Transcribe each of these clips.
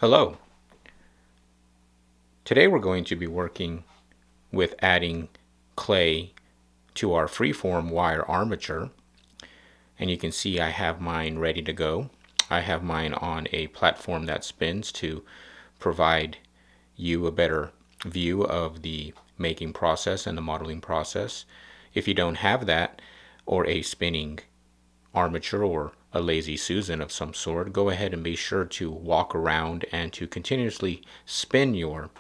Hello. Today we're going to be working with adding clay to our freeform wire armature. And you can see I have mine ready to go. I have mine on a platform that spins to provide you a better view of the making process and the modeling process. If you don't have that, or a spinning armature or a lazy Susan of some sort, go ahead and be sure to walk around and to continuously spin your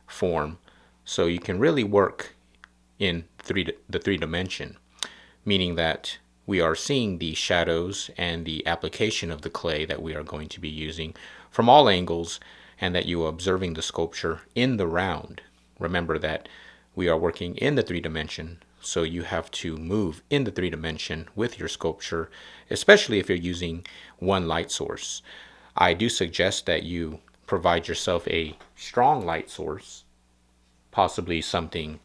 form so you can really work in the three dimension, meaning that we are seeing the shadows and the application of the clay that we are going to be using from all angles, and that you are observing the sculpture in the round. Remember that we are working in the three dimension, so you have to move in the three dimension with your sculpture, especially if you're using one light source. I do suggest that you provide yourself a strong light source, possibly something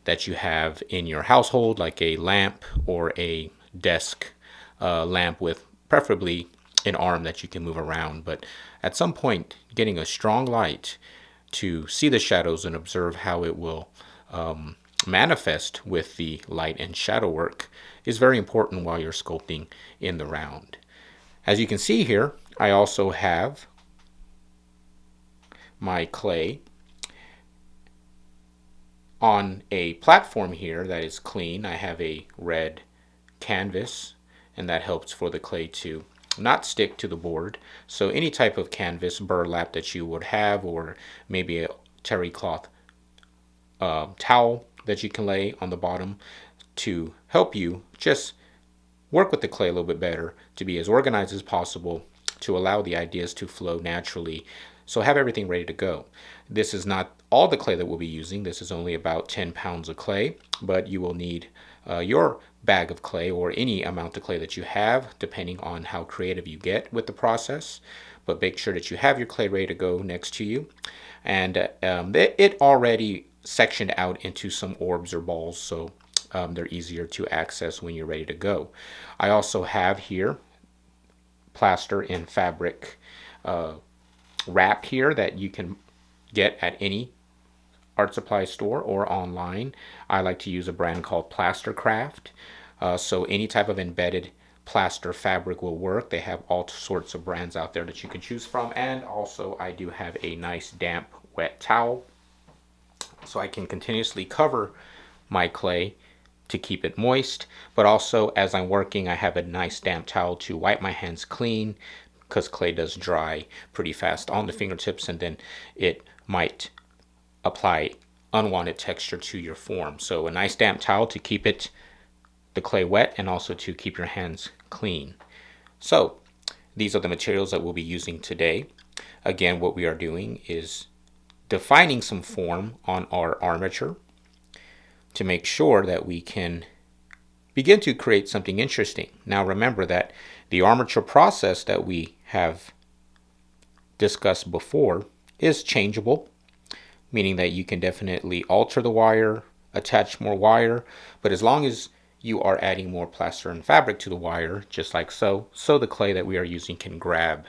that you have in your household, like a lamp or a desk lamp with preferably an arm that you can move around. But at some point, getting a strong light to see the shadows and observe how it will manifest with the light and shadow work is very important while you're sculpting in the round. As you can see here, I also have my clay on a platform here that is clean. I have a red canvas, and that helps for the clay to not stick to the board. So any type of canvas, burlap that you would have, or maybe a terry cloth towel that you can lay on the bottom to help you just work with the clay a little bit better, to be as organized as possible, to allow the ideas to flow naturally. So have everything ready to go. This is not all the clay that we'll be using. This is only about 10 pounds of clay, but you will need your bag of clay or any amount of clay that you have, depending on how creative you get with the process. But make sure that you have your clay ready to go next to you. And it already sectioned out into some orbs or balls, so they're easier to access when you're ready to go. I also have here plaster-fabric wrap here that you can get at any art supply store or online. I like to use a brand called Plastercraft. So any type of embedded plaster fabric will work. They have all sorts of brands out there that you can choose from. And also I do have a nice damp wet towel, so I can continuously cover my clay to keep it moist. But also as I'm working, I have a nice damp towel to wipe my hands clean, because clay does dry pretty fast on the fingertips, and then it might apply unwanted texture to your form. So a nice damp towel to keep the clay wet, and also to keep your hands clean. So these are the materials that we'll be using today. Again, what we are doing is defining some form on our armature to make sure that we can begin to create something interesting. Now remember that the armature process that we have discussed before is changeable, meaning that you can definitely alter the wire, attach more wire, but as long as you are adding more plaster and fabric to the wire, just like so, the clay that we are using can grab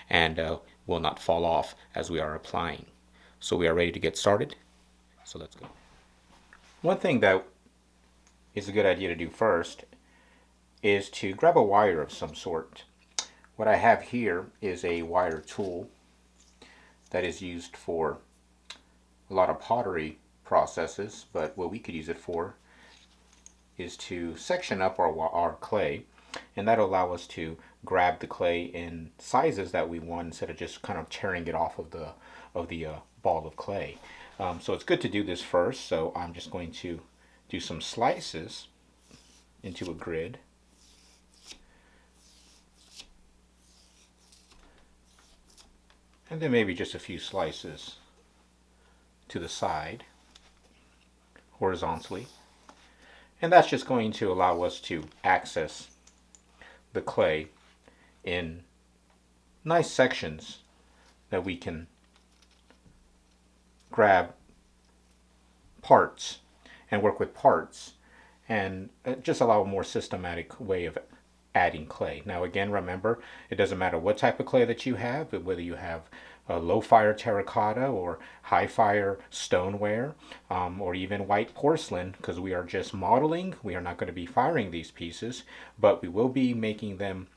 and will not fall off as we are applying. So we are ready to get started. So let's go. One thing that is a good idea to do first is to grab a wire of some sort. What I have here is a wire tool that is used for a lot of pottery processes, but what we could use it for is to section up our clay, and that'll allow us to grab the clay in sizes that we want instead of just kind of tearing it off of the ball of clay. So it's good to do this first, so I'm just going to do some slices into a grid. And then maybe just a few slices to the side, horizontally. And that's just going to allow us to access the clay in nice sections that we can grab parts and work with parts, and just allow a more systematic way of adding clay. Now again, remember, it doesn't matter what type of clay that you have, but whether you have a low fire terracotta or high fire stoneware, or even white porcelain, because we are just modeling. We are not going to be firing these pieces, but we will be making them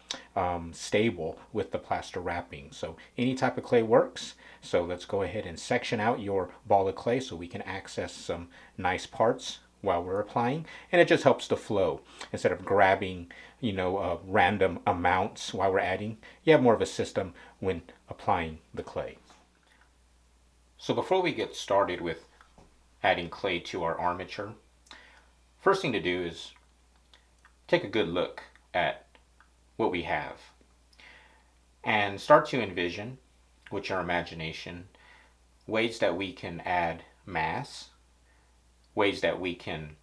stable with the plaster wrapping. So any type of clay works. So let's go ahead and section out your ball of clay so we can access some nice parts while we're applying, and it just helps the flow. Instead of grabbing random amounts while we're adding, you have more of a system when applying the clay. So before we get started with adding clay to our armature, first thing to do is take a good look at what we have and start to envision with your imagination ways that we can add mass, ways that we can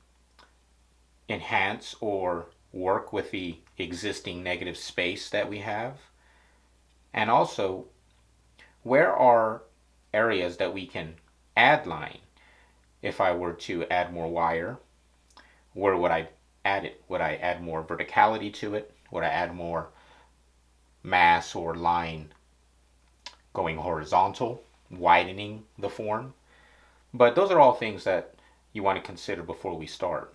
enhance or work with the existing negative space that we have, and also where are areas that we can add line. If I were to add more wire, where would I add it? Would I add more verticality to it? Would I add more mass or line going horizontal, widening the form? But those are all things that you want to consider before we start.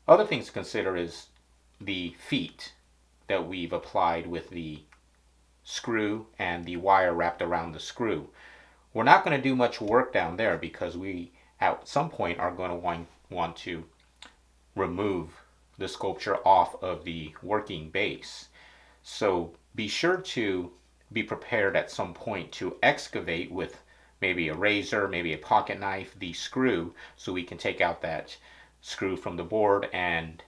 Other things to consider is the feet that we've applied with the screw and the wire wrapped around the screw. We're not going to do much work down there because we at some point are going to want to remove the sculpture off of the working base. So be sure to be prepared at some point to excavate with maybe a razor, maybe a pocket knife, the screw, so we can take out that screw from the board and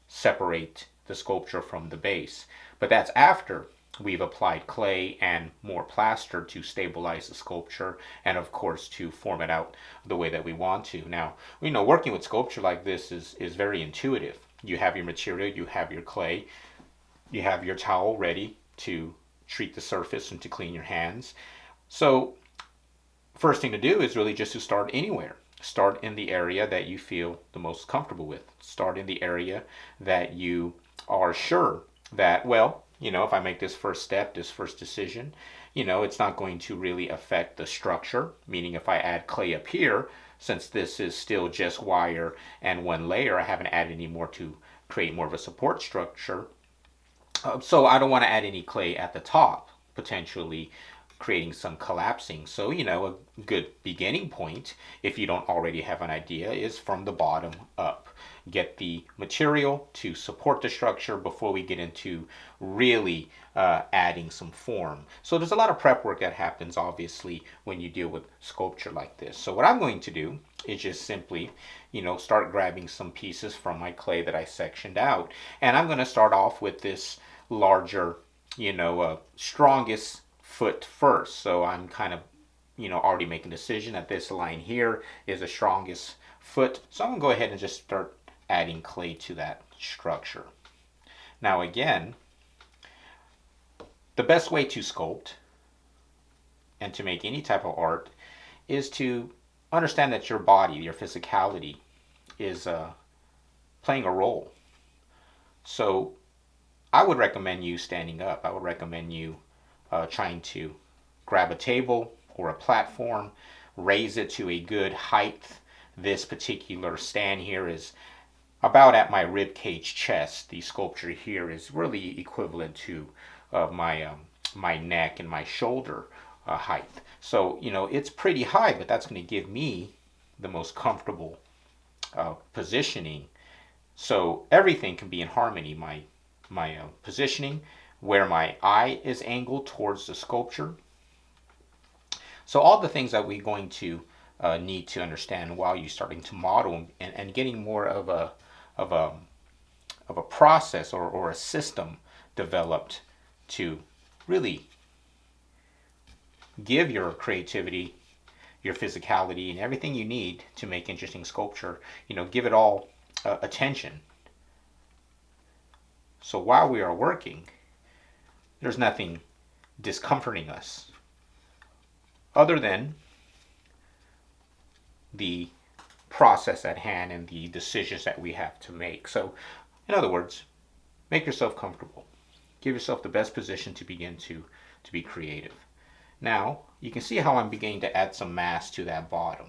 separate the sculpture from the base. But that's after we've applied clay and more plaster to stabilize the sculpture and of course to form it out the way that we want to. Now, working with sculpture like this is very intuitive. You have your material, you have your clay, you have your towel ready to treat the surface and to clean your hands. So first thing to do is really just to start anywhere. Start in the area that you feel the most comfortable with. Start in the area that you are sure that, if I make this first step, this first decision, it's not going to really affect the structure. Meaning if I add clay up here, since this is still just wire and one layer, I haven't added any more to create more of a support structure. So I don't want to add any clay at the top, potentially creating some collapsing. So, a good beginning point, if you don't already have an idea, is from the bottom up. Get the material to support the structure before we get into really adding some form. So there's a lot of prep work that happens, obviously, when you deal with sculpture like this. So what I'm going to do is just simply, start grabbing some pieces from my clay that I sectioned out. And I'm going to start off with this larger, strongest foot first. So I'm kind of, already making a decision that this line here is the strongest foot. So I'm going to go ahead and just start adding clay to that structure. Now again, the best way to sculpt and to make any type of art is to understand that your body, your physicality, is playing a role. So I would recommend you standing up. I would recommend you trying to grab a table or a platform, raise it to a good height. This particular stand here is about at my rib cage chest. The sculpture here is really equivalent to my neck and my shoulder height. So it's pretty high, but that's going to give me the most comfortable positioning. So everything can be in harmony. My positioning, where my eye is angled towards the sculpture. So all the things that we're going to need to understand while you're starting to model and getting more of a process or a system developed to really give your creativity, your physicality, and everything you need to make interesting sculpture. Give it all attention. So while we are working, there's nothing discomforting us other than the process at hand and the decisions that we have to make. So, in other words, Make yourself comfortable. Give yourself the best position to begin to be creative. Now, you can see how I'm beginning to add some mass to that bottom.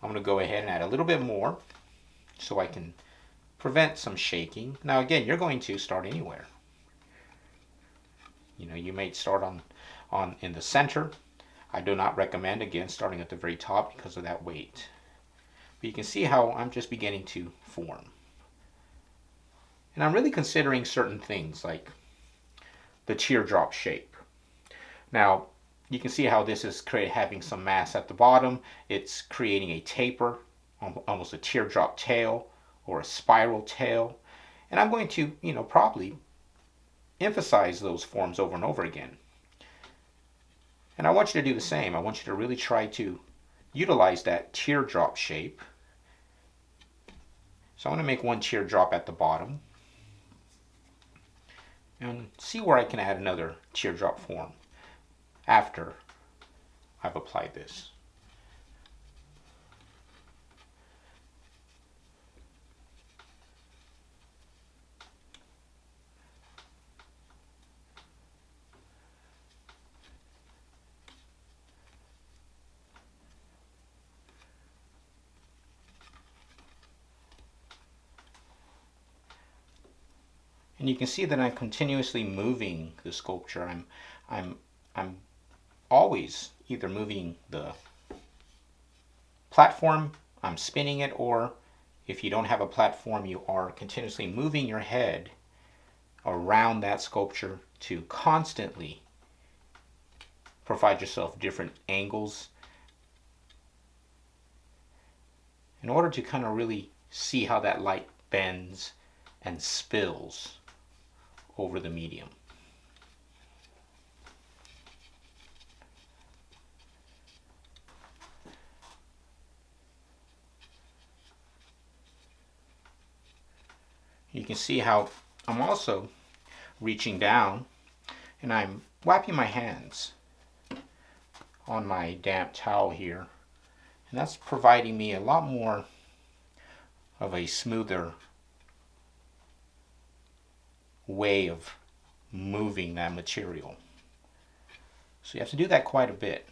I'm going to go ahead and add a little bit more so I can prevent some shaking. Now again, you're going to start anywhere. You may start on in the center. I do not recommend, again, starting at the very top because of that weight. But you can see how I'm just beginning to form. And I'm really considering certain things like the teardrop shape. Now, you can see how this is having some mass at the bottom. It's creating a taper, almost a teardrop tail or a spiral tail. And I'm going to, probably emphasize those forms over and over again. And I want you to do the same. I want you to really try to utilize that teardrop shape. So I'm going to make one teardrop at the bottom and see where I can add another teardrop form after I've applied this. And you can see that I'm continuously moving the sculpture. I'm always either moving the platform, I'm spinning it, or if you don't have a platform, you are continuously moving your head around that sculpture to constantly provide yourself different angles in order to kind of really see how that light bends and spills over the medium. You can see how I'm also reaching down and I'm wiping my hands on my damp towel here, and that's providing me a lot more of a smoother way of moving that material. So you have to do that quite a bit.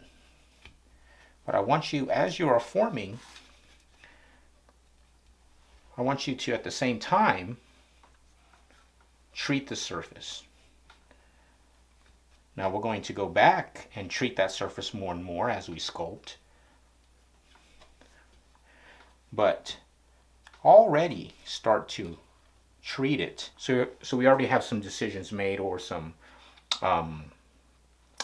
But I want you, as you are forming, I want you to at the same time treat the surface. Now we're going to go back and treat that surface more and more as we sculpt. But already start to treat it. So we already have some decisions made or some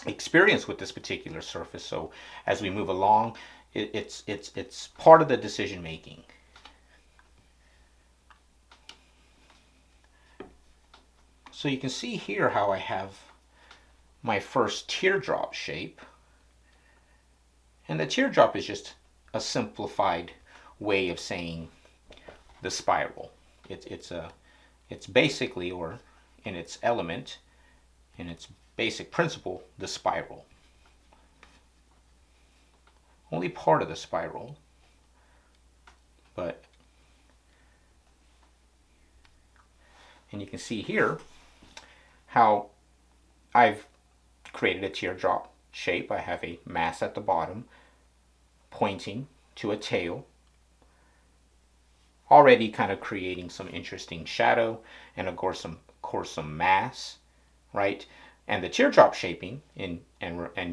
experience with this particular surface. So as we move along, it's part of the decision making. So you can see here how I have my first teardrop shape. And the teardrop is just a simplified way of saying the spiral. It's basically, or in its element, in its basic principle, the spiral. Only part of the spiral, but, and you can see here how I've created a teardrop shape. I have a mass at the bottom pointing to a tail, already kind of creating some interesting shadow and of course some mass, right? And the teardrop shaping and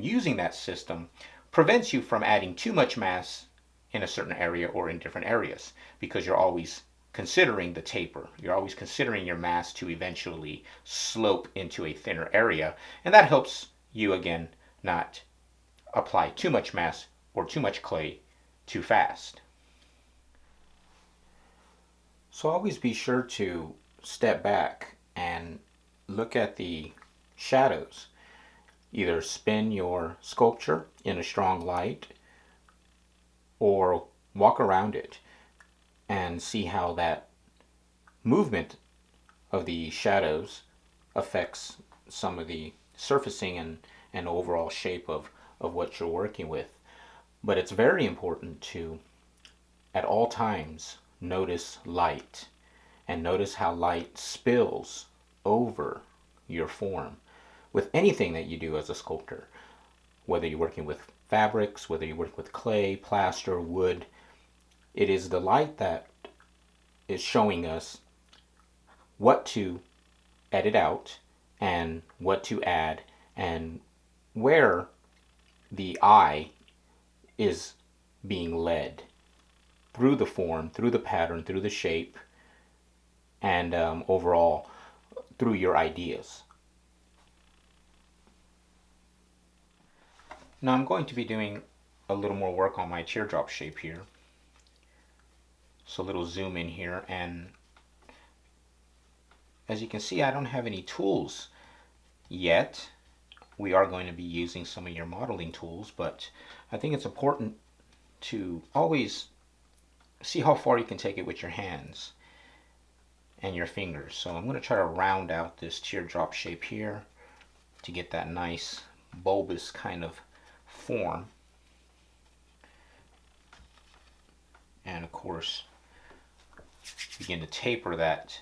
using that system prevents you from adding too much mass in a certain area or in different areas, because you're always considering the taper. You're always considering your mass to eventually slope into a thinner area, and that helps you again not apply too much mass or too much clay too fast. So always be sure to step back and look at the shadows. Either spin your sculpture in a strong light or walk around it and see how that movement of the shadows affects some of the surfacing and overall shape of what you're working with. But it's very important to, at all times, notice light and notice how light spills over your form with anything that you do as a sculptor, whether you're working with fabrics, whether you're working with clay, plaster, wood. It is the light that is showing us what to edit out and what to add and where the eye is being led through the form, through the pattern, through the shape, and overall through your ideas. Now I'm going to be doing a little more work on my teardrop shape here. So a little zoom in here, and as you can see, I don't have any tools yet. We are going to be using some of your modeling tools, but I think it's important to always see how far you can take it with your hands and your fingers. So I'm going to try to round out this teardrop shape here to get that nice bulbous kind of form. And of course, begin to taper that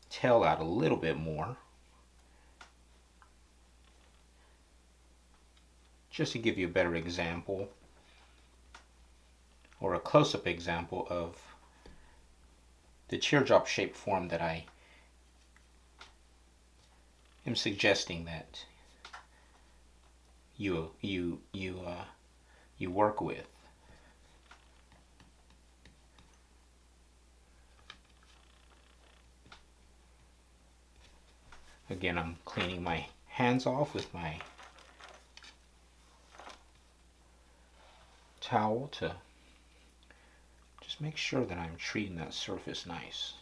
tail out a little bit more, just to give you a better example or a close-up example of the teardrop shape form that I am suggesting that you work with. Again, I'm cleaning my hands off with my towel to just make sure that I'm treating that surface nice.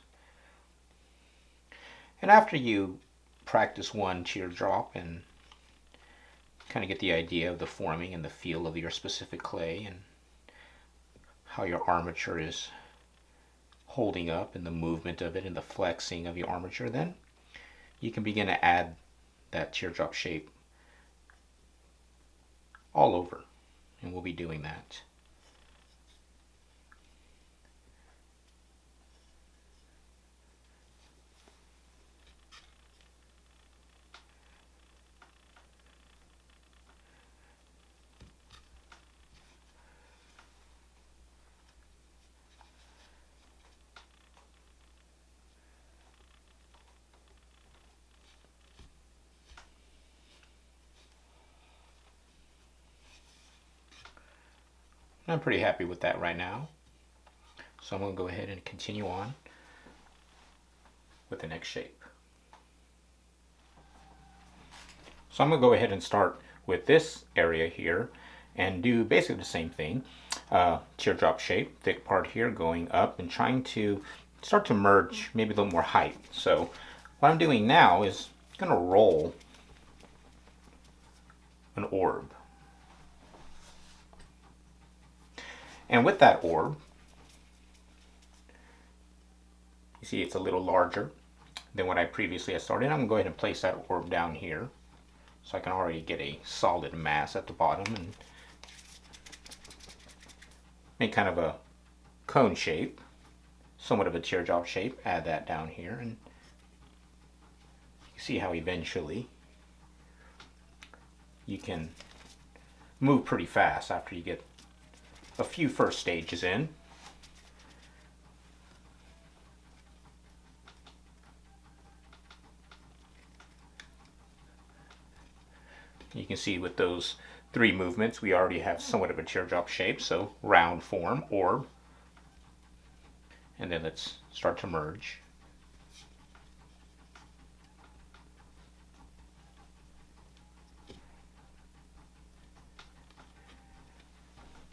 And after you practice one teardrop and kind of get the idea of the forming and the feel of your specific clay and how your armature is holding up and the movement of it and the flexing of your armature, then you can begin to add that teardrop shape all over, and we'll be doing that. I'm pretty happy with that right now. So I'm going to go ahead and continue on with the next shape. So I'm going to go ahead and start with this area here and do basically the same thing. Teardrop shape, thick part here going up and trying to start to merge maybe a little more height. So what I'm doing now is going to roll an orb. And with that orb, you see it's a little larger than what I previously had started. I'm going to go ahead and place that orb down here so I can already get a solid mass at the bottom and make kind of a cone shape, somewhat of a teardrop shape. Add that down here, and you see how eventually you can move pretty fast after you get a few first stages in. You can see with those 3 movements we already have somewhat of a teardrop shape, so round form, orb, and then let's start to merge.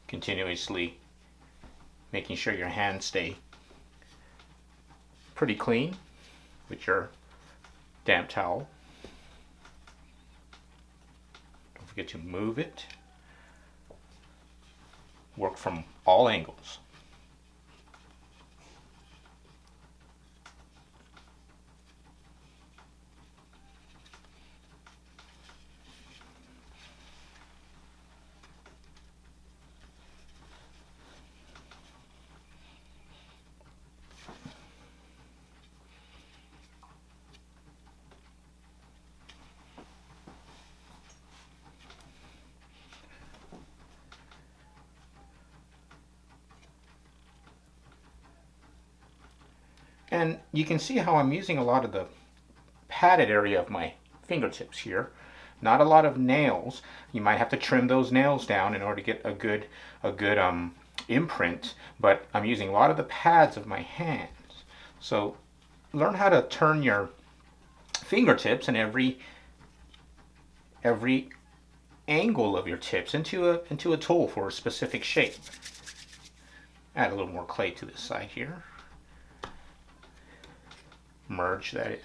Continuously making sure your hands stay pretty clean with your damp towel. Don't forget to move it. Work from all angles. And you can see how I'm using a lot of the padded area of my fingertips here. Not a lot of nails. You might have to trim those nails down in order to get a good imprint, but I'm using a lot of the pads of my hands. So learn how to turn your fingertips and every angle of your tips into a tool for a specific shape. Add a little more clay to this side here. Merge that in.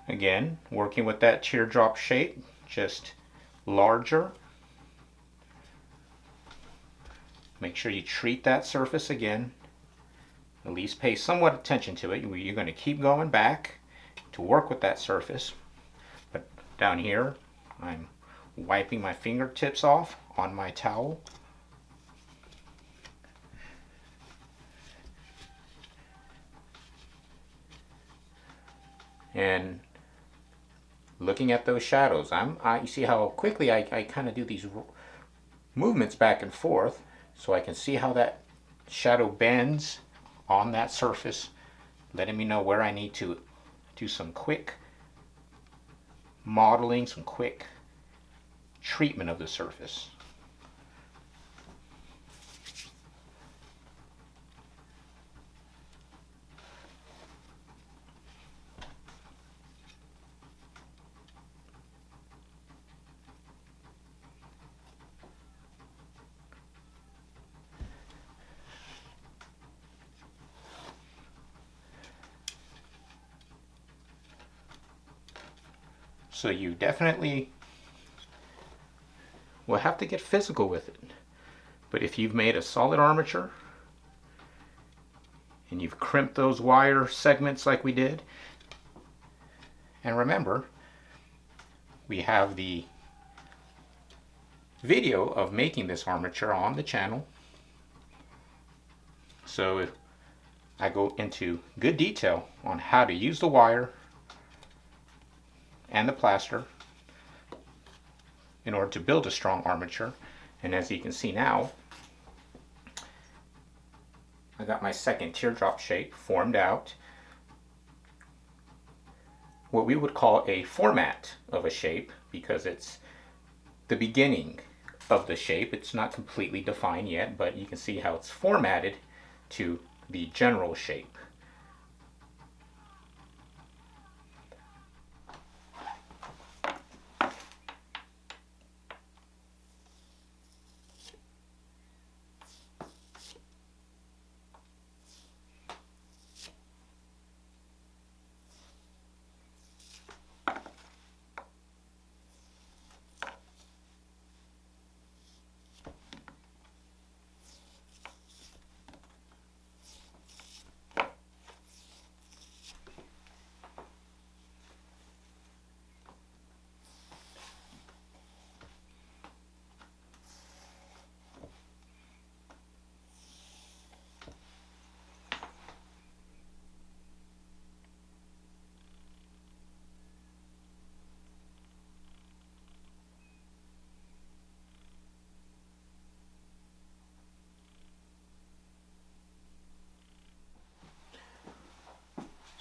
Again, working with that teardrop shape, just larger. Make sure you treat that surface again. At least pay somewhat attention to it. You're going to keep going back to work with that surface. But down here, I'm wiping my fingertips off on my towel. And looking at those shadows, you see how quickly I kind of do these movements back and forth, so I can see how that shadow bends on that surface, letting me know where I need to do some quick modeling, some quick treatment of the surface. So you definitely will have to get physical with it. But if you've made a solid armature and you've crimped those wire segments like we did, and remember, we have the video of making this armature on the channel. So I go into good detail on how to use the wire and the plaster in order to build a strong armature. And as you can see now, I got my second teardrop shape formed out. What we would call a format of a shape, because it's the beginning of the shape. It's not completely defined yet, but you can see how it's formatted to the general shape.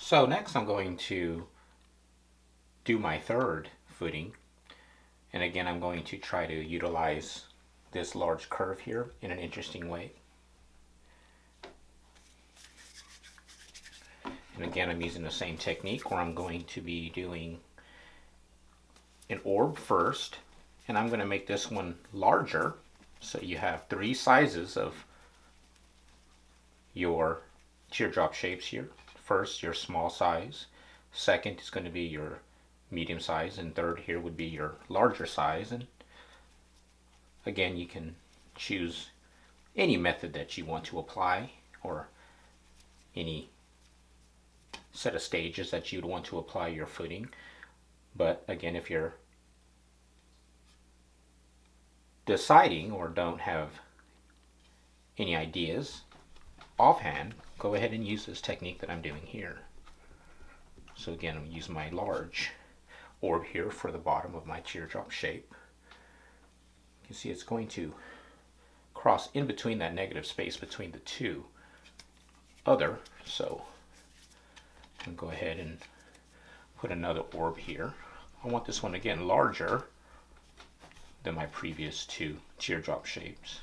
So next I'm going to do my third footing, and again I'm going to try to utilize this large curve here in an interesting way. And again I'm using the same technique where I'm going to be doing an orb first, and I'm going to make this one larger, so you have three sizes of your teardrop shapes here. First, your small size. Second is going to be your medium size, and third here would be your larger size. And again, you can choose any method that you want to apply, or any set of stages that you'd want to apply your footing. But again, if you're deciding or don't have any ideas offhand, go ahead and use this technique that I'm doing here. So again, I'm using my large orb here for the bottom of my teardrop shape. You can see it's going to cross in between that negative space between the two other. So I'm going to go ahead and put another orb here. I want this one again larger than my previous two teardrop shapes.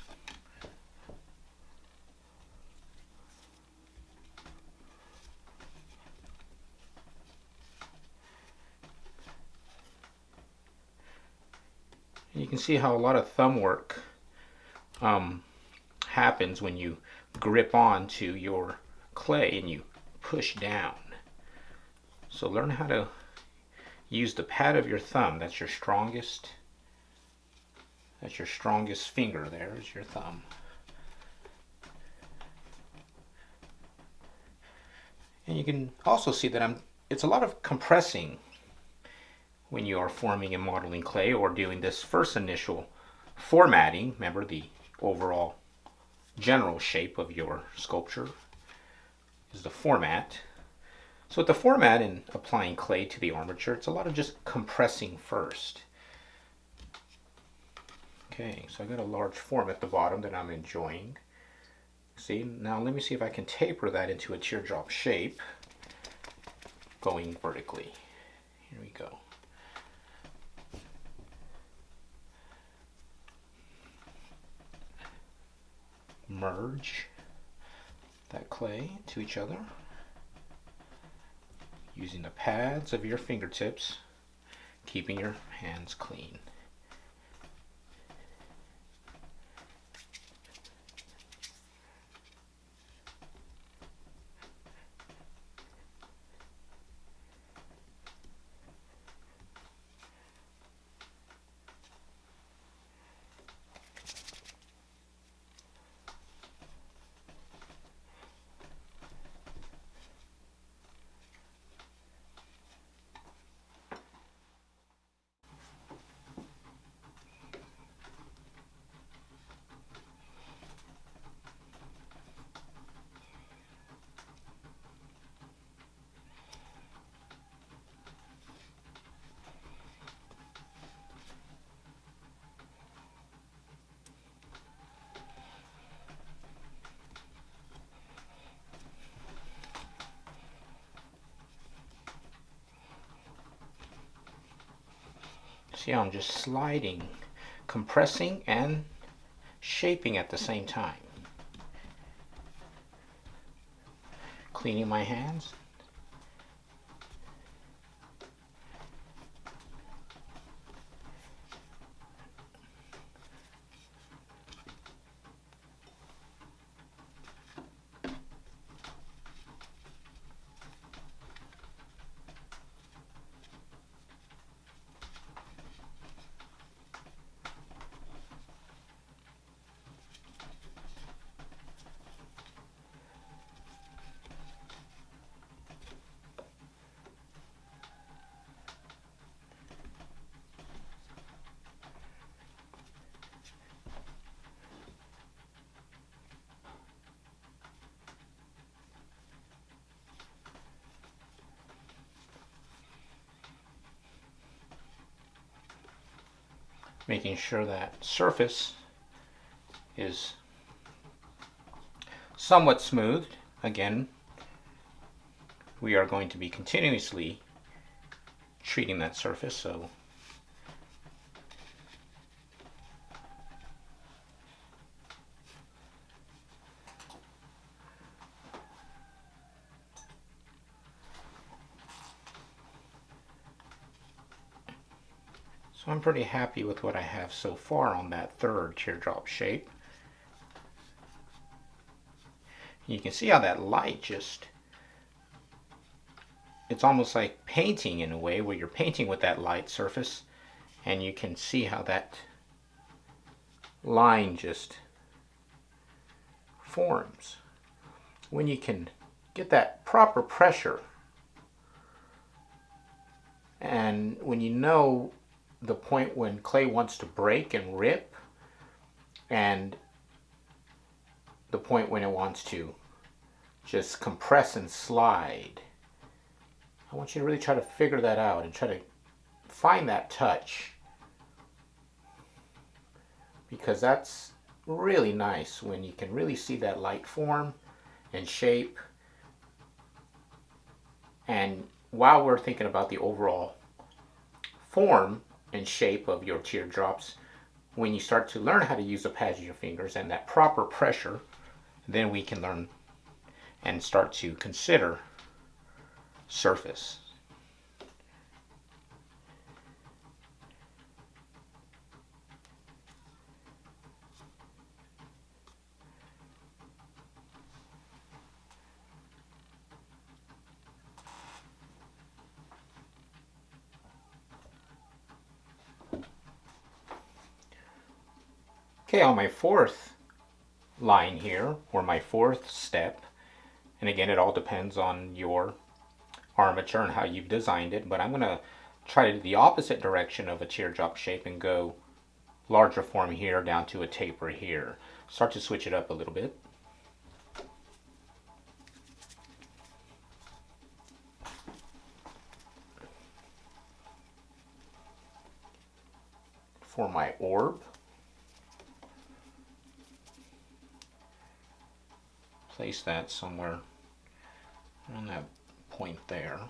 And you can see how a lot of thumb work happens when you grip onto your clay and you push down. So learn how to use the pad of your thumb. That's your strongest finger. There is your thumb. And you can also see that it's a lot of compressing when you are forming and modeling clay or doing this first initial formatting. Remember, the overall general shape of your sculpture is the format. So with the format and applying clay to the armature, it's a lot of just compressing first. Okay, so I got a large form at the bottom that I'm enjoying. See, now let me see if I can taper that into a teardrop shape going vertically. Here we go. Merge that clay to each other using the pads of your fingertips, keeping your hands clean. See how I'm just sliding, compressing and shaping at the same time. Cleaning my hands. Making sure that surface is somewhat smooth. Again, we are going to be continuously treating that surface, so I'm pretty happy with what I have so far on that third teardrop shape. You can see how that light just, it's almost like painting in a way, where you're painting with that light surface, and you can see how that line just forms. When you can get that proper pressure, and when you know the point when clay wants to break and rip, and the point when it wants to just compress and slide. I want you to really try to figure that out and try to find that touch, because that's really nice when you can really see that light form and shape. And while we're thinking about the overall form and shape of your teardrops, when you start to learn how to use the pads of your fingers and that proper pressure, then we can learn and start to consider surface. Okay, on my fourth line here, or my fourth step, and again, it all depends on your armature and how you've designed it, but I'm going to try to do the opposite direction of a teardrop shape and go larger form here down to a taper here. Start to switch it up a little bit. For my orb, place that somewhere on that point there.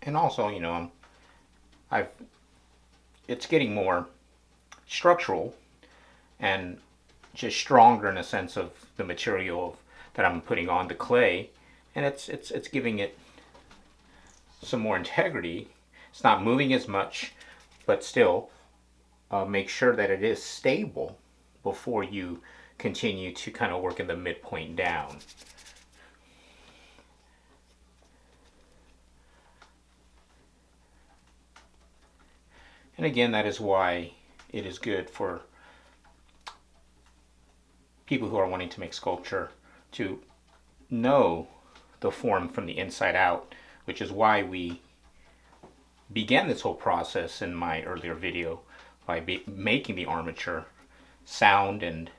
And also, you know, it's getting more structural and just stronger in a sense of the material that I'm putting on the clay, and it's giving it some more integrity. It's not moving as much, but still make sure that it is stable before you continue to kind of work in the midpoint down. And again, that is why it is good for people who are wanting to make sculpture to know the form from the inside out, which is why we began this whole process in my earlier video by making the armature sound and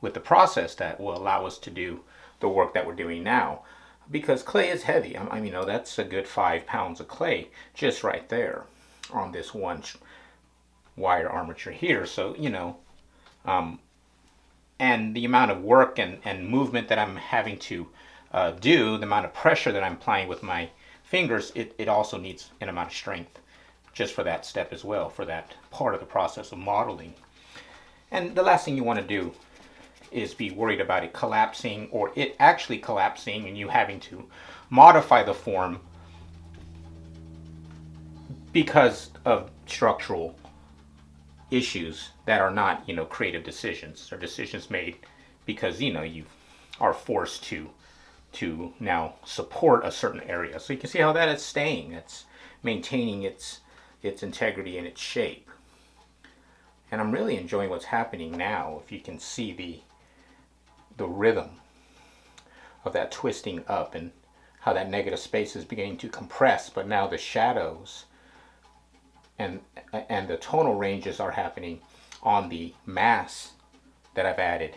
with the process that will allow us to do the work that we're doing now. Because clay is heavy. I mean, you know, that's a good 5 pounds of clay just right there on this one wire armature here. So, you know, and the amount of work and movement that I'm having to do, the amount of pressure that I'm applying with my fingers, it also needs an amount of strength just for that step as well, for that part of the process of modeling. And the last thing you want to do is be worried about it collapsing, or it actually collapsing and you having to modify the form because of structural issues that are not, you know, creative decisions or decisions made because, you know, you are forced to now support a certain area. So you can see how that is staying. It's maintaining its integrity and its shape. And I'm really enjoying what's happening now. If you can see the rhythm of that twisting up and how that negative space is beginning to compress, but now the shadows and the tonal ranges are happening on the mass that I've added.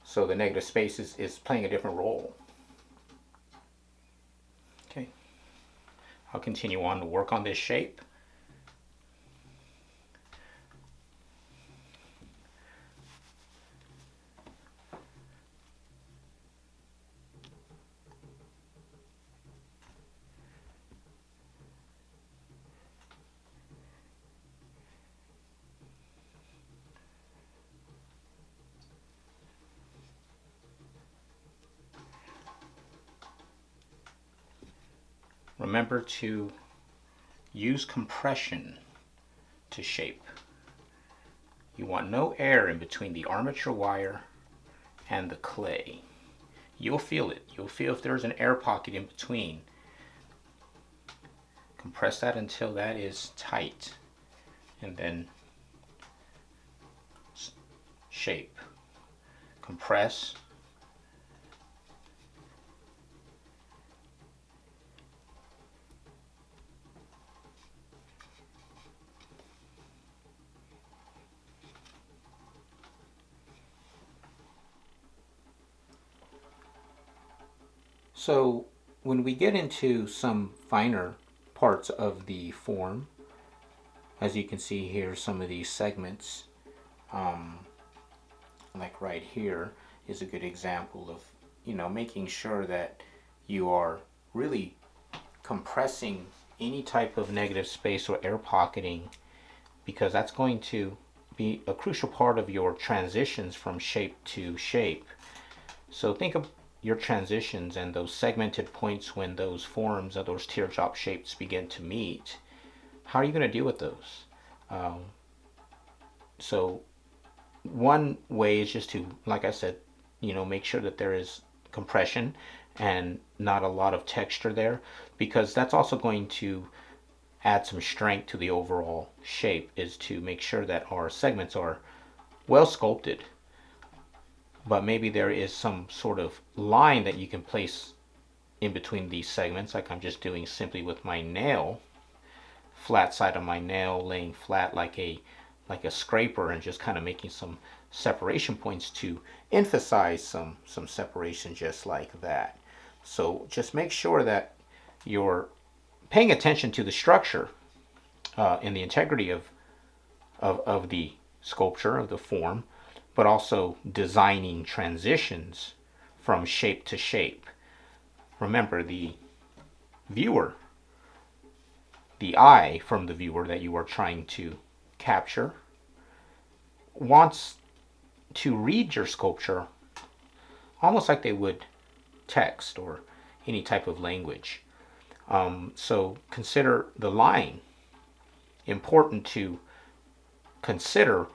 So the negative space is playing a different role. Okay, I'll continue on to work on this shape. Remember to use compression to shape. You want no air in between the armature wire and the clay. You'll feel it. You'll feel if there's an air pocket in between. Compress that until that is tight, and then shape. Compress. So when we get into some finer parts of the form, as you can see here, some of these segments, like right here, is a good example of, making sure that you are really compressing any type of negative space or air pocketing, because that's going to be a crucial part of your transitions from shape to shape. So think of your transitions and those segmented points when those forms or those teardrop shapes begin to meet. How are you going to deal with those? So one way is just to, like I said, make sure that there is compression and not a lot of texture there, because that's also going to add some strength to the overall shape, is to make sure that our segments are well sculpted, but maybe there is some sort of line that you can place in between these segments, like I'm just doing simply with my nail, flat side of my nail laying flat like a scraper, and just kind of making some separation points to emphasize some separation, just like that. So just make sure that you're paying attention to the structure and the integrity of the sculpture, of the form, but also designing transitions from shape to shape. Remember, the viewer, the eye from the viewer that you are trying to capture, wants to read your sculpture almost like they would text or any type of language. So consider the line. Important to consider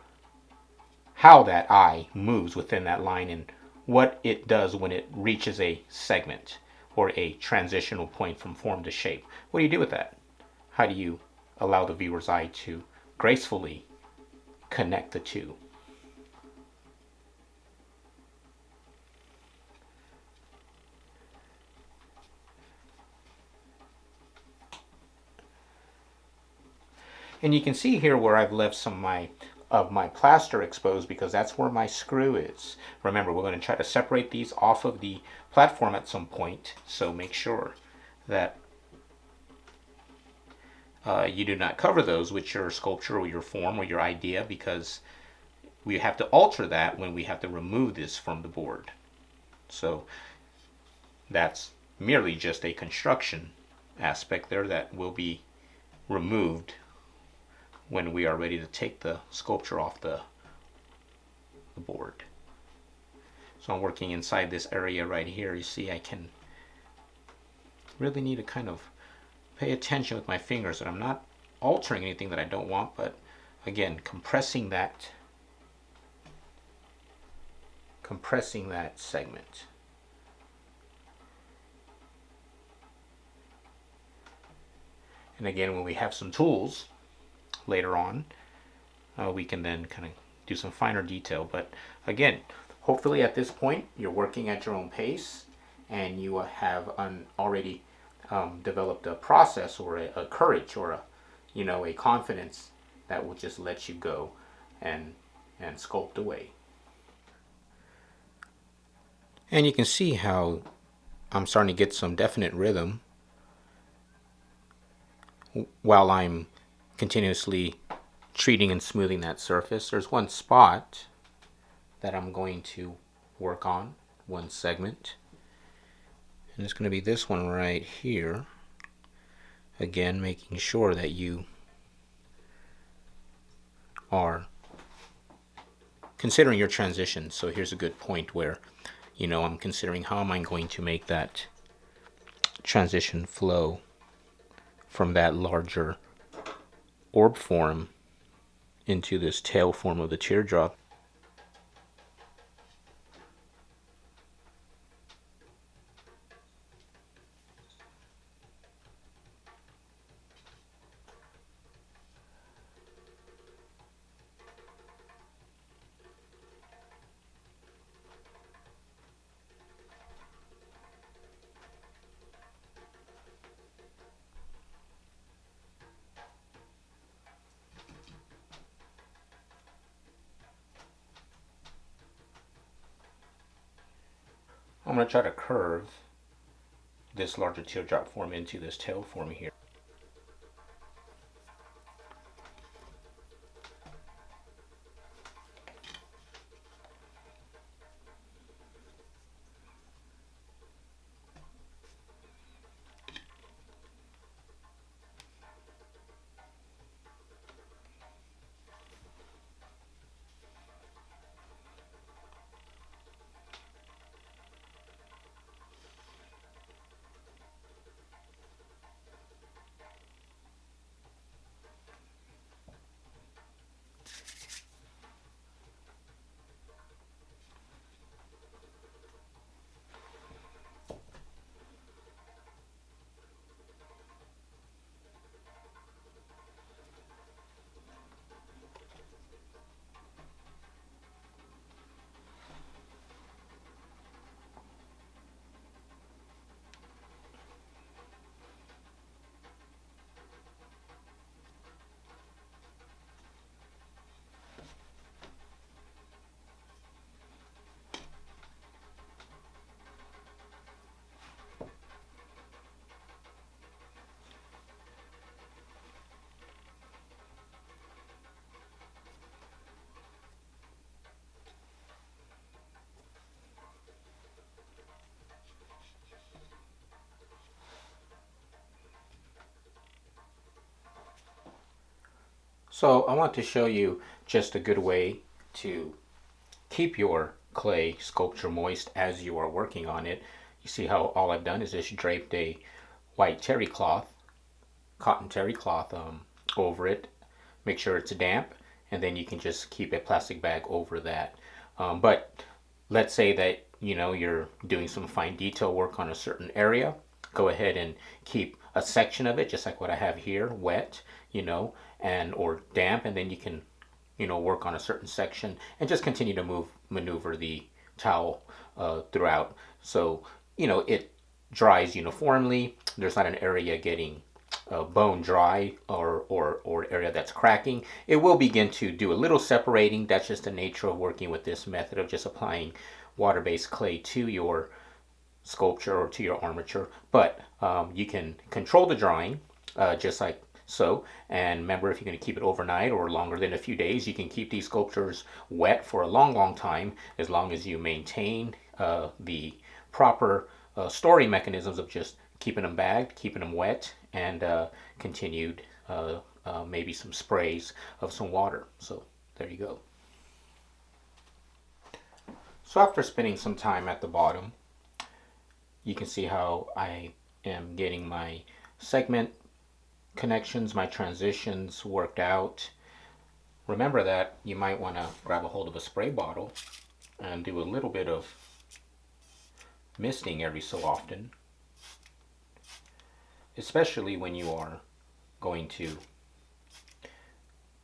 how that eye moves within that line and what it does when it reaches a segment or a transitional point from form to shape. What do you do with that? How do you allow the viewer's eye to gracefully connect the two? And you can see here where I've left some of my plaster exposed, because that's where my screw is. Remember, we're going to try to separate these off of the platform at some point, so make sure that you do not cover those with your sculpture or your form or your idea, because we have to alter that when we have to remove this from the board. So that's merely just a construction aspect there that will be removed when we are ready to take the sculpture off the board. So I'm working inside this area right here. You see, I can really need to kind of pay attention with my fingers that I'm not altering anything that I don't want, but again, compressing that segment. And again, when we have some tools later on, we can then kind of do some finer detail. But again, hopefully at this point you're working at your own pace, and you have already developed a process or a courage or a confidence that will just let you go and sculpt away. And you can see how I'm starting to get some definite rhythm while I'm continuously treating and smoothing that surface. There's one spot that I'm going to work on, one segment, and it's going to be this one right here. Again, making sure that you are considering your transition. So here's a good point where I'm considering how am I going to make that transition flow from that larger orb form into this tail form of the teardrop. I'm going to try to curve this larger teardrop form into this tail form here. So I want to show you just a good way to keep your clay sculpture moist as you are working on it. You see how all I've done is just draped a white terry cloth, cotton terry cloth over it. Make sure it's damp, and then you can just keep a plastic bag over that. But let's say that you're doing some fine detail work on a certain area. Go ahead and keep a section of it, just like what I have here, wet, and or damp, and then you can work on a certain section and just continue to maneuver the towel throughout, so it dries uniformly. There's not an area getting bone dry or area that's cracking. It will begin to do a little separating. That's just the nature of working with this method of just applying water-based clay to your sculpture or to your armature. But you can control the drying just like so. And remember, if you're going to keep it overnight or longer than a few days, you can keep these sculptures wet for a long time, as long as you maintain the proper storing mechanisms of just keeping them bagged, keeping them wet, and continued maybe some sprays of some water. So there you go. So after spending some time at the bottom, you can see how I am getting my segment connections, my transitions worked out. Remember that you might want to grab a hold of a spray bottle and do a little bit of misting every so often, especially when you are going to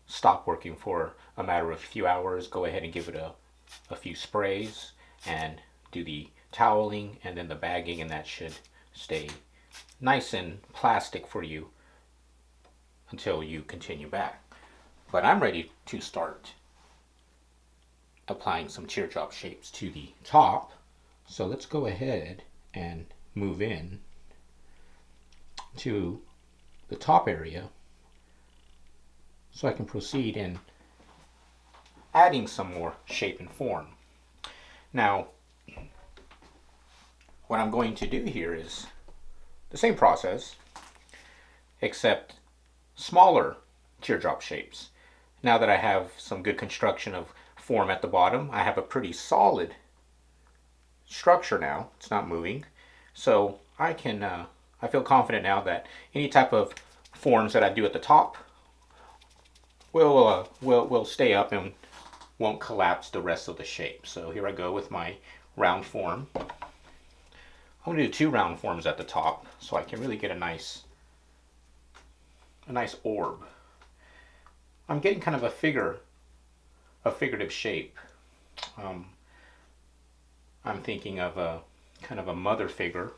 stop working for a matter of a few hours. Go ahead and give it a few sprays and do the toweling and then the bagging, and that should stay nice and plastic for you until you continue back. But I'm ready to start applying some teardrop shapes to the top. So let's go ahead and move in to the top area so I can proceed in adding some more shape and form. Now, what I'm going to do here is the same process, except smaller teardrop shapes. Now that I have some good construction of form at the bottom, I have a pretty solid structure now. It's not moving. So I feel confident now that any type of forms that I do at the top will stay up and won't collapse the rest of the shape. So here I go with my round form. I'm going to do 2 round forms at the top so I can really get a nice orb. I'm getting kind of a figurative shape. I'm thinking of a kind of a mother figure,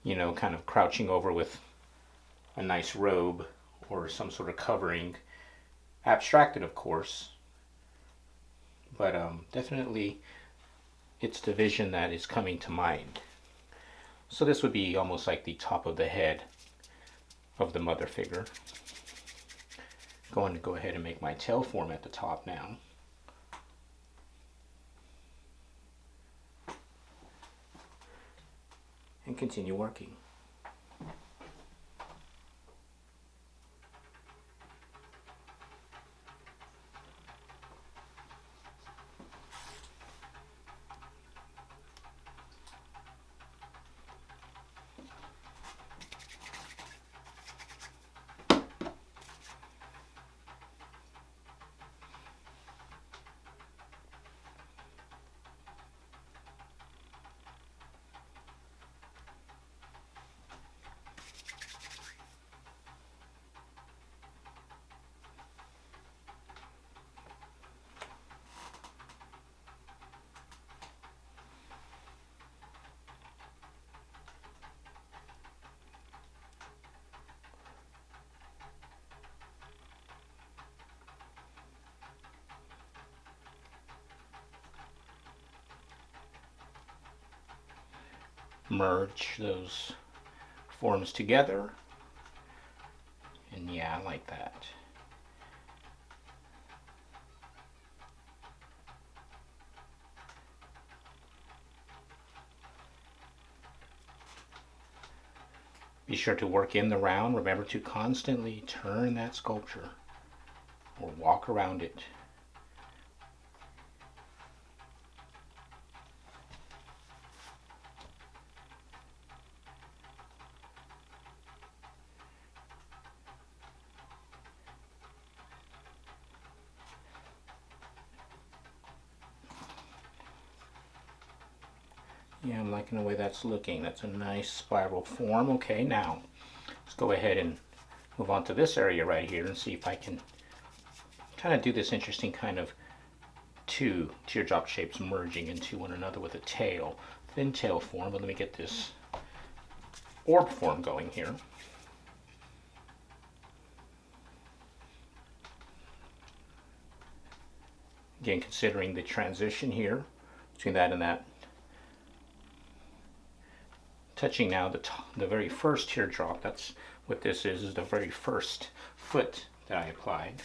you know, kind of crouching over with a nice robe or some sort of covering, abstracted of course, but definitely it's the vision that is coming to mind. So this would be almost like the top of the head of the mother figure. Going to go ahead and make my tail form at the top now. And continue working. Merge those forms together, and yeah, I like that. Be sure to work in the round. Remember to constantly turn that sculpture or walk around it. Yeah, I'm liking the way that's looking. That's a nice spiral form. Okay, now let's go ahead and move on to this area right here and see if I can kind of do this interesting kind of 2 teardrop shapes merging into one another with a tail. Thin tail form, but let me get this orb form going here. Again, considering the transition here between that and that. Touching now the very first teardrop. That's what this is the very first foot that I applied.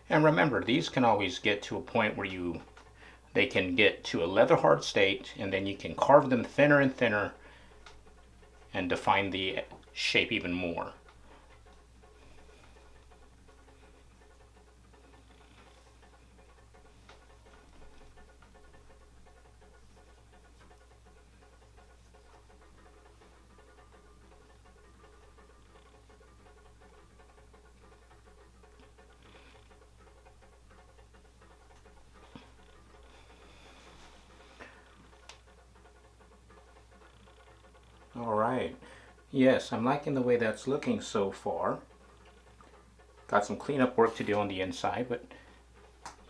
And remember, these can always get to a point where you they can get to a leather hard state, and then you can carve them thinner and thinner and define the shape even more. All right. Yes, I'm liking the way that's looking so far. Got some cleanup work to do on the inside, but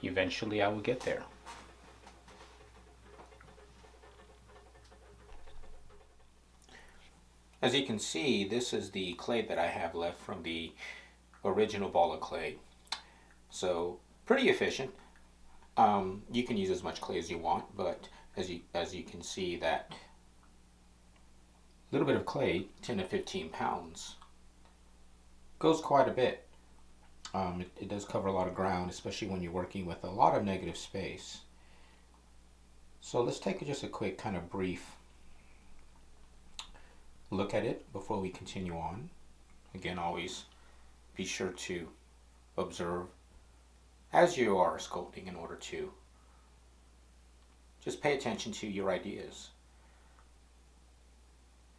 eventually I will get there. As you can see, this is the clay that I have left from the original ball of clay. So pretty efficient. You can use as much clay as you want, but as you can see, that little bit of clay, 10 to 15 pounds, goes quite a bit. It does cover a lot of ground, especially when you're working with a lot of negative space. So let's take just a quick kind of brief look at it before we continue on. Again, always be sure to observe as you are sculpting in order to just pay attention to your ideas.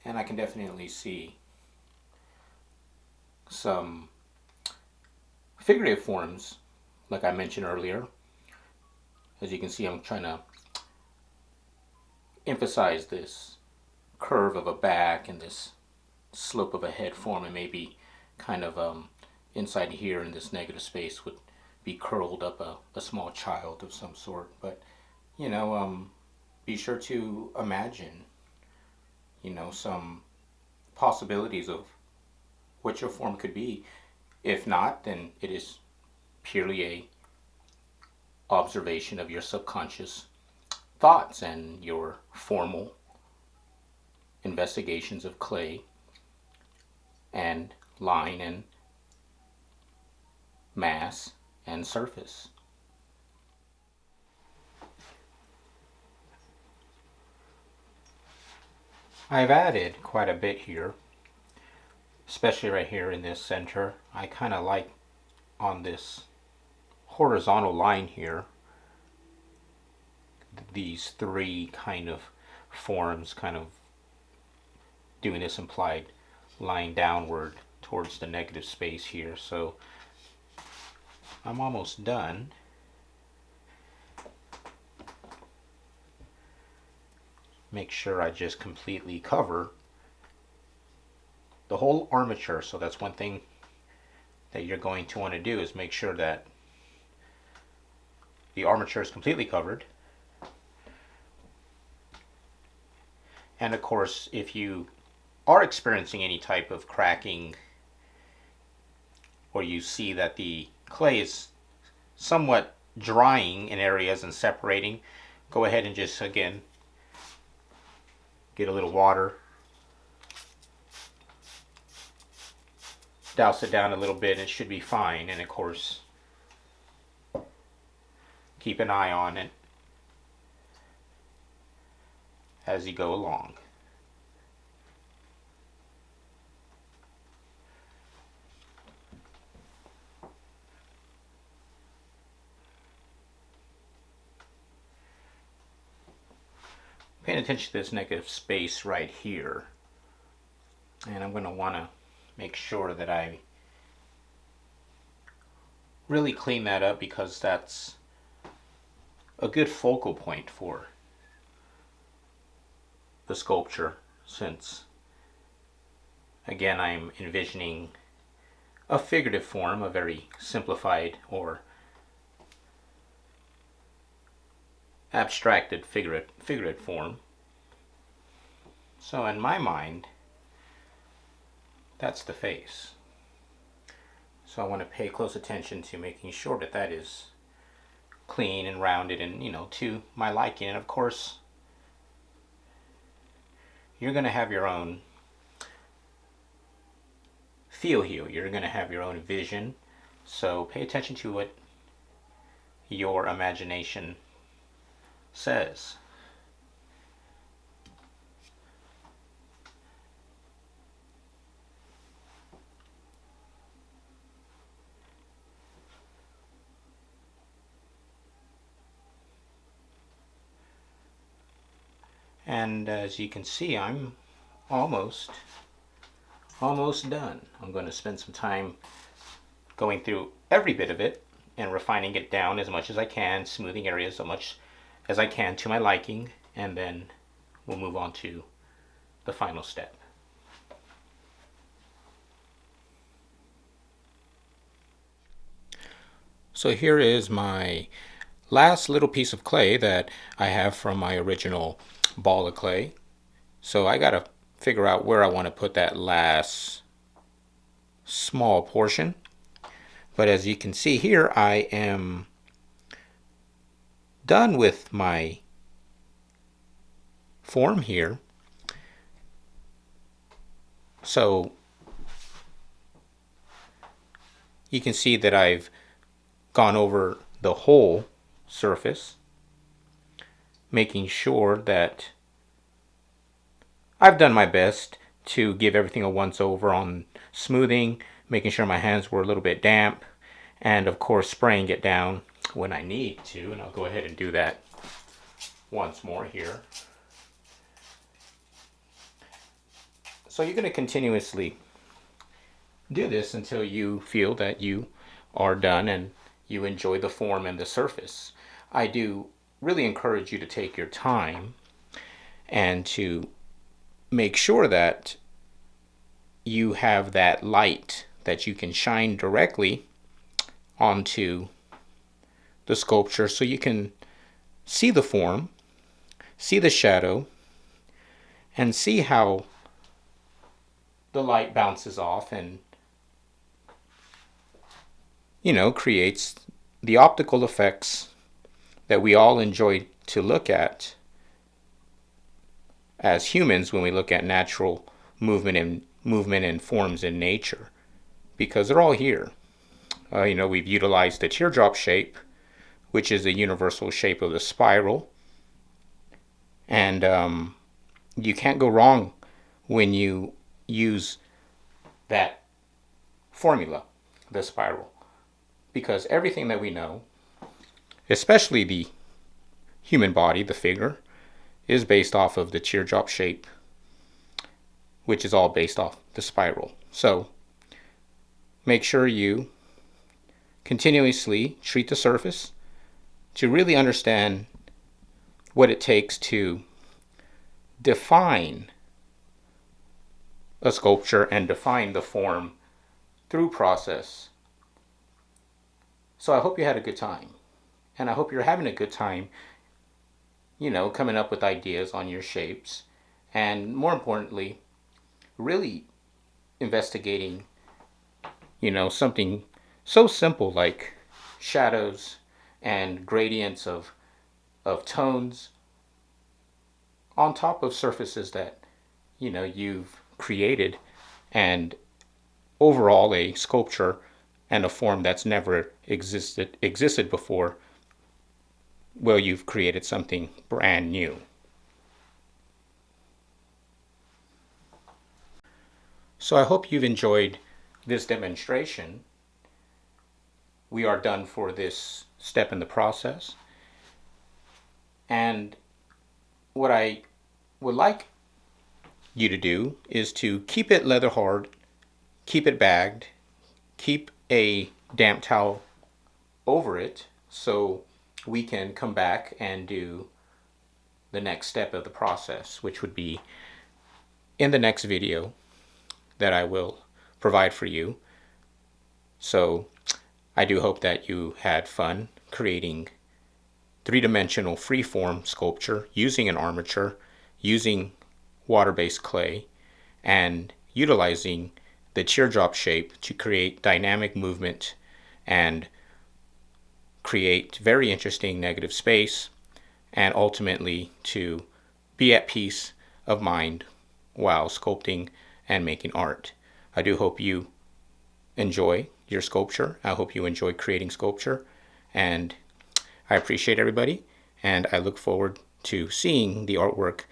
And I can definitely see some figurative forms, like I mentioned earlier. As you can see, I'm trying to emphasize this curve of a back and this slope of a head form, and maybe kind of inside here in this negative space would be curled up a small child of some sort. But you know, be sure to imagine, you know, some possibilities of what your form could be. If not, then it is purely a observation of your subconscious thoughts and your formal investigations of clay and line and mass and surface. I've added quite a bit here, especially right here in this center. I kind of like on this horizontal line here, these three kind of forms kind of doing this implied line downward towards the negative space here. So I'm almost done. Make sure I just completely cover the whole armature. So that's one thing that you're going to want to do, is make sure that the armature is completely covered. And of course, if you are experiencing any type of cracking, or you see that the clay is somewhat drying in areas and separating, go ahead and just again get a little water, douse it down a little bit, and it should be fine. And of course, keep an eye on it as you go along. Paying attention to this negative space right here, and I'm going to want to make sure that I really clean that up, because that's a good focal point for the sculpture, since again I'm envisioning a figurative form, a very simplified or abstracted figurative form. So in my mind, that's the face. So I want to pay close attention to making sure that that is clean and rounded and, you know, to my liking. And of course, you're going to have your own feel here. You're going to have your own vision. So pay attention to what your imagination says. And as you can see, I'm almost done. I'm going to spend some time going through every bit of it and refining it down as much as I can, smoothing areas as much as I can to my liking, and then we'll move on to the final step. So here is my last little piece of clay that I have from my original ball of clay. So I gotta figure out where I want to put that last small portion. But as you can see here, I am done with my form here. So you can see that I've gone over the whole surface, making sure that I've done my best to give everything a once over on smoothing, making sure my hands were a little bit damp, and of course spraying it down when I need to, and I'll go ahead and do that once more here. So you're going to continuously do this until you feel that you are done and you enjoy the form and the surface. I do really encourage you to take your time and to make sure that you have that light that you can shine directly onto the sculpture so you can see the form, see the shadow, and see how the light bounces off and, you know, creates the optical effects that we all enjoy to look at as humans when we look at natural movement and forms in nature, because they're all here. You know, we've utilized the teardrop shape, which is the universal shape of the spiral, and you can't go wrong when you use that formula, the spiral, because everything that we know, especially the human body, the figure, is based off of the teardrop shape, which is all based off the spiral. So make sure you continuously treat the surface to really understand what it takes to define a sculpture and define the form through process. So I hope you had a good time, and I hope you're having a good time, you know, coming up with ideas on your shapes, and more importantly, really investigating, you know, something so simple like shadows and gradients of tones on top of surfaces that, you know, you've created, and overall a sculpture and a form that's never existed before. Well, you've created something brand new. So I hope you've enjoyed this demonstration. We are done for this step in the process. And what I would like you to do is to keep it leather hard, keep it bagged, keep a damp towel over it so we can come back and do the next step of the process, which would be in the next video that I will provide for you. So I do hope that you had fun creating three-dimensional freeform sculpture using an armature, using water-based clay, and utilizing the teardrop shape to create dynamic movement and create very interesting negative space, and ultimately to be at peace of mind while sculpting and making art. I do hope you enjoy your sculpture. I hope you enjoy creating sculpture, and I appreciate everybody, and I look forward to seeing the artwork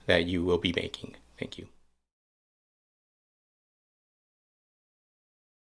that you will be making. Thank you.